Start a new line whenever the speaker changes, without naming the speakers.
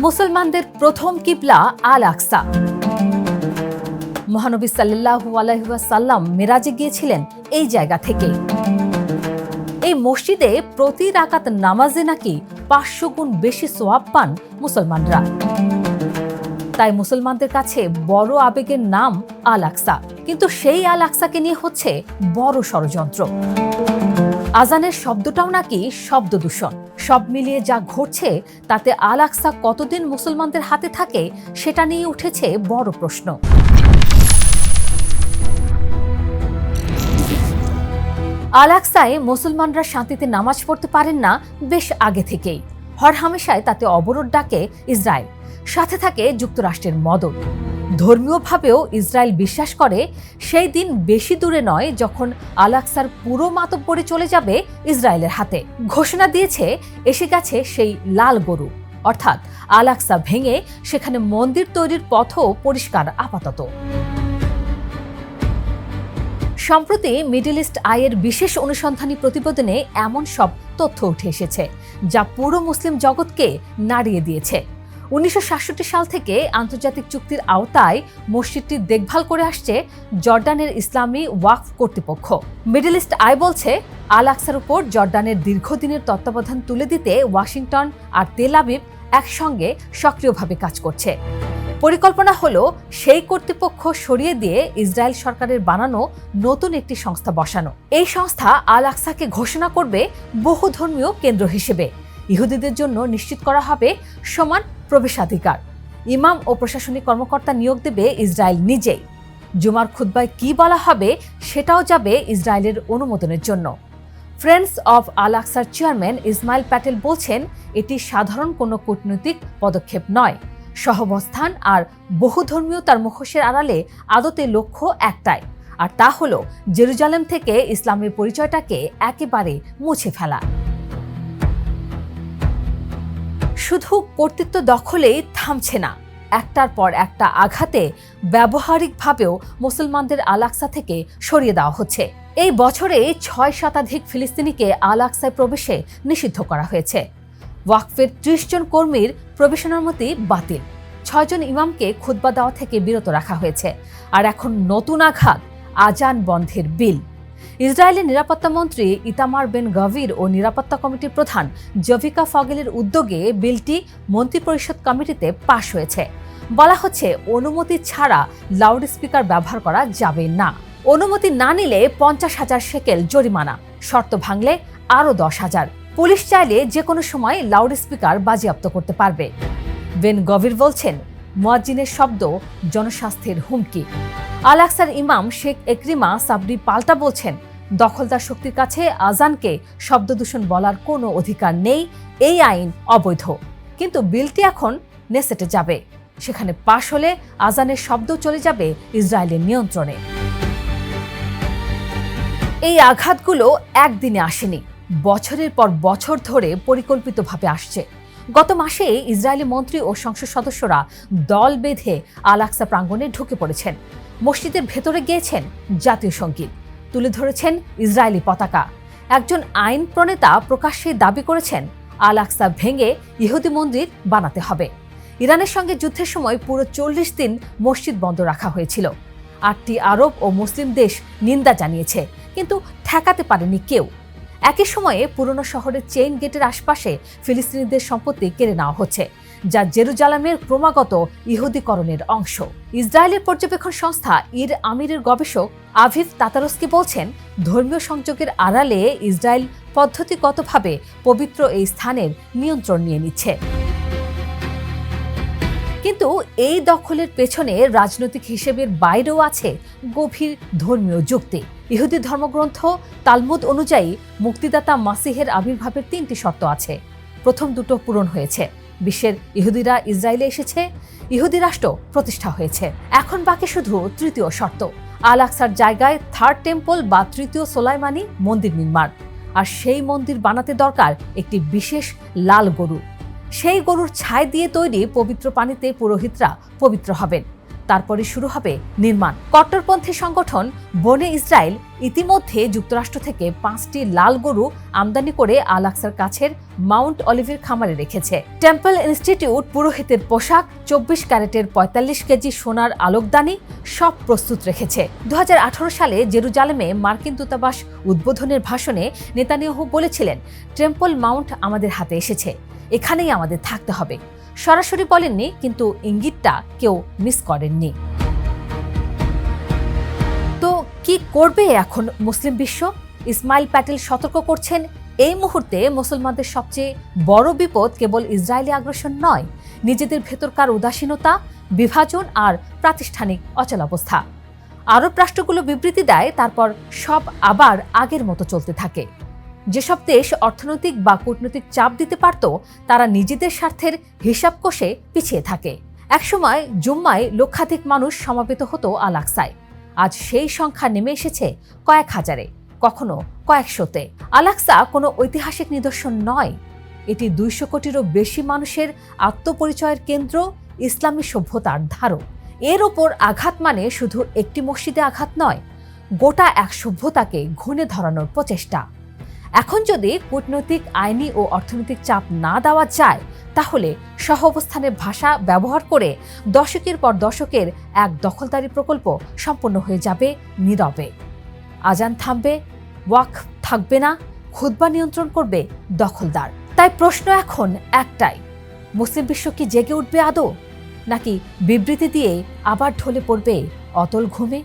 মুসলমানদের প্রথম কিবলা আল আকসা। মহানবী সাল্লাল্লাহু আলাইহি ওয়াসাল্লাম মেরাজে গিয়েছিলেন এই জায়গা থেকে। এই মসজিদে প্রতি রাকাত নামাজে নাকি 500 গুণ বেশি সওয়াব পান মুসলমানরা। তাই মুসলমানদের কাছে বড় আবেগের নাম আল আকসা। কিন্তু সেই আল আকসাকে নিয়ে হচ্ছে বড় ষড়যন্ত্র। আজানের শব্দটাও নাকি শব্দ দূষণ। সব মিলিয়ে যা ঘটছে তাতে আল আকসা কতদিন মুসলমানদের হাতে থাকে সেটা নিয়ে উঠেছে বড় প্রশ্ন। আল আকসায় মুসলমানরা শান্তিতে নামাজ পড়তে পারেন না বেশ আগে থেকেই। হরহামেশায় তাতে অবরোধ ডাকে ইসরায়েল, সাথে থাকে যুক্তরাষ্ট্রের মদদ। ধর্মীয়ভাবেও ইসরায়েল বিশ্বাস করে সেই দিন বেশি দূরে নয় যখন আল আকসার পুরো মাতব্বরি চলে যাবে ইসরায়েলের হাতে। ঘোষণা দিয়েছে এসে গেছে সেই লাল গরু, অর্থাৎ আল আকসা ভেঙে সেখানে মন্দির তৈরির পথও পরিষ্কার আপাতত। সম্প্রতি মিডল ইস্ট আইয়ের বিশেষ অনুসন্ধানী প্রতিবেদনে এমন সব তথ্য উঠে এসেছে যা পুরো মুসলিম জগৎকে নাড়িয়ে দিয়েছে। 1967 সাল থেকে আন্তর্জাতিক চুক্তির আওতায় মসজিদটি দেখভাল করে আসছে জর্ডানের ইসলামী ওয়াকফ কর্তৃপক্ষ। মিডল ইস্ট আই বলছে আল আকসার উপর জর্ডানের দীর্ঘদিনের তত্ত্বাবধান তুলে দিতে ওয়াশিংটন আর তেল আবিব একসঙ্গে সক্রিয়ভাবে কাজ করছে। পরিকল্পনা হলো সেই কর্তৃপক্ষ সরিয়ে দিয়ে ইসরায়েল সরকারের বানানো নতুন একটি সংস্থা বসানো। এই সংস্থা আল আকসাকে ঘোষণা করবে বহুধর্মীয় কেন্দ্র হিসেবে। ইহুদিদের জন্য নিশ্চিত করা হবে সমান প্রবেশাধিকার। ইমাম ও প্রশাসনিক কর্মকর্তা নিয়োগ দেবে ইসরায়েল নিজেই। জুমার খুতবায় কি বলা হবে সেটাও যাবে ইসরায়েলের অনুমোদনের জন্য। ফ্রেন্ডস অব আল আকসার চেয়ারম্যান ইসমাইল প্যাটেল বলছেন এটি সাধারণ কোনো কূটনৈতিক পদক্ষেপ নয়। সহাবস্থান আর বহুধর্মীয়তার মুখোশের আড়ালে আদতে লক্ষ্য একটাই, আর তা হলো জেরুজালেম থেকে ইসলামের পরিচয়টাকে একেবারে মুছে ফেলা। শুধু কর্তৃত্ব দখলেই থামছে না, একটার পর একটা আঘাতে ব্যবহারিকভাবেও মুসলমানদের আল আকসা থেকে সরিয়ে দেওয়া হচ্ছে। এই বছরে 6 শতাধিক ফিলিস্তিনিকে আল আকসায় প্রবেশে নিষিদ্ধ করা হয়েছে। ওয়াকফের 30 জন কর্মীর প্রবেশনানুমতি বাতিল। 6 জন ইমামকে খুতবা দেওয়া থেকে বিরত রাখা হয়েছে। আর এখন নতুন আঘাত, আজান বন্ধের বিল। ইসরায়েলের নিরাপত্তা মন্ত্রী ইতামার বেন গাভির ও নিরাপত্তা কমিটির প্রধান জভিকা ফগেলের উদ্যোগে বিলটি মন্ত্রিপরিষদ কমিটিতে পাশ হয়েছে। বলা হচ্ছে অনুমতি ছাড়া লাউডস্পিকার ব্যবহার করা যাবে না। অনুমতি না নিলে 50,000 শেকেল জরিমানা, শর্ত ভাঙলে আরও 10,000। পুলিশ চাইলে যে কোনো সময় লাউডস্পিকার বাজেয়াপ্ত করতে পারবে। বেন গভির বলছেন মুয়াজ্জিনের শব্দ জনস্বাস্থ্যের হুমকি। আল আকসার ইমাম শেখ একরিমা সাবরি পাল্টা বলছেন দখলদার শক্তির কাছে আজানকে শব্দদূষণ বলার কোনো অধিকার নেই, এই আইন অবৈধ। কিন্তু বিলটি এখন নেসেটে যাবে, সেখানে পাশ হলে আজানের শব্দ চলে যাবে ইসরায়েলের নিয়ন্ত্রণে। এই আঘাতগুলো একদিনে আসেনি, বছরের পর বছর ধরে পরিকল্পিতভাবে আসছে। গত মাসে ইসরায়েলি মন্ত্রী ও সংসদ সদস্যরা দল বেঁধে আল আকসা প্রাঙ্গণে ঢুকে পড়েছেন। মসজিদের ভেতরে গিয়েছেন জাতীয় সঙ্গীত, তুলে ধরেছেন ইসরায়েলি পতাকা। একজন আইন প্রণেতা প্রকাশ্যে দাবি করেছেন আল আকসা ভেঙে ইহুদি মন্দির বানাতে হবে। ইরানের সঙ্গে যুদ্ধের সময় পুরো 40 দিন মসজিদ বন্ধ রাখা হয়েছিল। 8টি আরব ও মুসলিম দেশ নিন্দা জানিয়েছে, কিন্তু ঠেকাতে পারেনি কেউ। একই সময়ে পুরনো শহরের চেইন গেটের আশপাশে ফিলিস্তিনিদের সম্পত্তি কেড়ে নেওয়া হচ্ছে, যা জেরুজালেমের ক্রমাগত ইহুদিকরণের অংশ। ইসরায়েলের পর্যবেক্ষণ সংস্থা ইর আমিরের গবেষক আভিভ তাতারস্কি বলছেন ধর্মীয় সংযোগের আড়ালে ইসরায়েল পদ্ধতিগতভাবে পবিত্র এই স্থানের নিয়ন্ত্রণ নিয়ে নিচ্ছে। কিন্তু এই দখলের পেছনে রাজনৈতিক হিসেবের বাইরেও আছে গভীর ধর্মীয় যুক্তি। ইহুদি ধর্মগ্রন্থ তালমুদ অনুযায়ী মুক্তিদাতা মাসিহের আবির্ভাবের 3টি শর্ত আছে। প্রথম দুটো পূরণ হয়েছে, বিশ্বের ইহুদিরা ইসরায়েলে এসেছে, ইহুদি রাষ্ট্র প্রতিষ্ঠা হয়েছে। এখন বাকি শুধু তৃতীয় শর্ত, আল আকসার জায়গায় 3rd টেম্পল বা তৃতীয় সোলাইমানি মন্দির নির্মাণ। আর সেই মন্দির বানাতে দরকার একটি বিশেষ লাল গরু। সেই গরুর ছাই দিয়ে তৈরি পবিত্র পানিতে পুরোহিতরা পবিত্র হবেন। তারপরে শুরু হবে নির্মাণ। কট্টরপন্থী সংগঠন বনে ইসরায়েল ইতিমধ্যে যুক্তরাষ্ট্র থেকে 5টি লাল গরু আমদানি করে আল আকসার কাছের মাউন্ট অলিভের খামারে রেখেছে। টেম্পল ইনস্টিটিউট পুরোহিতের পোশাক, 24 ক্যারেটের 45 কেজি সোনার আলোকদানি সব প্রস্তুত রেখেছে। 2018 সালে জেরুজালেমে মার্কিন দূতাবাস উদ্বোধনের ভাষণে নেতানিয়াহু বলেছিলেন, টেম্পল মাউন্ট আমাদের হাতে এসেছে, এখানেই আমাদের থাকতে হবে। সরাসরি বলেননি, কিন্তু ইঙ্গিতটা কেউ মিস করেননি। তো কি করবে এখন মুসলিম বিশ্ব? ইসমাইল প্যাটেল সতর্ক করছেন, এই মুহূর্তে মুসলমানদের সবচেয়ে বড় বিপদ কেবল ইসরায়েলি আগ্রাসন নয়, নিজেদের ভেতরকার উদাসীনতা, বিভাজন আর প্রাতিষ্ঠানিক অচলাবস্থা। আরব রাষ্ট্রগুলো বিবৃতি দেয়, তারপর সব আবার আগের মতো চলতে থাকে। যেসব দেশ অর্থনৈতিক বা কূটনৈতিক চাপ দিতে পারত, তারা নিজেদের স্বার্থের হিসাব কষে পিছিয়ে থাকে। একসময় জুম্মায় লক্ষাধিক মানুষ সমবেত হতো আল আকসায়। আজ সেই সংখ্যা নেমে এসেছে কয়েক হাজারে, কখনো কয়েকশোতে। আল আকসা কোনো ঐতিহাসিক নিদর্শন নয়, এটি 200 কোটিরও বেশি মানুষের আত্মপরিচয়ের কেন্দ্র, ইসলামী সভ্যতার ধারক। এর ওপর আঘাত মানে শুধু একটি মসজিদে আঘাত নয়, গোটা এক সভ্যতাকে ঘুণে ধরানোর প্রচেষ্টা। এখন যদি কূটনৈতিক, আইনি ও অর্থনৈতিক চাপ না দেওয়া যায়, তাহলে সহ অবস্থানের ভাষা ব্যবহার করে দশকের পর দশকের এক দখলদারি প্রকল্প সম্পন্ন হয়ে যাবে নীরবে। আজান থামবে, ওয়াকফ থাকবে না, খুতবা নিয়ন্ত্রণ করবে দখলদার। তাই প্রশ্ন এখন একটাই, মুসলিম বিশ্ব কি জেগে উঠবে আদৌ, নাকি বিবৃতি দিয়ে আবার ঢলে পড়বে অতল ঘুমে?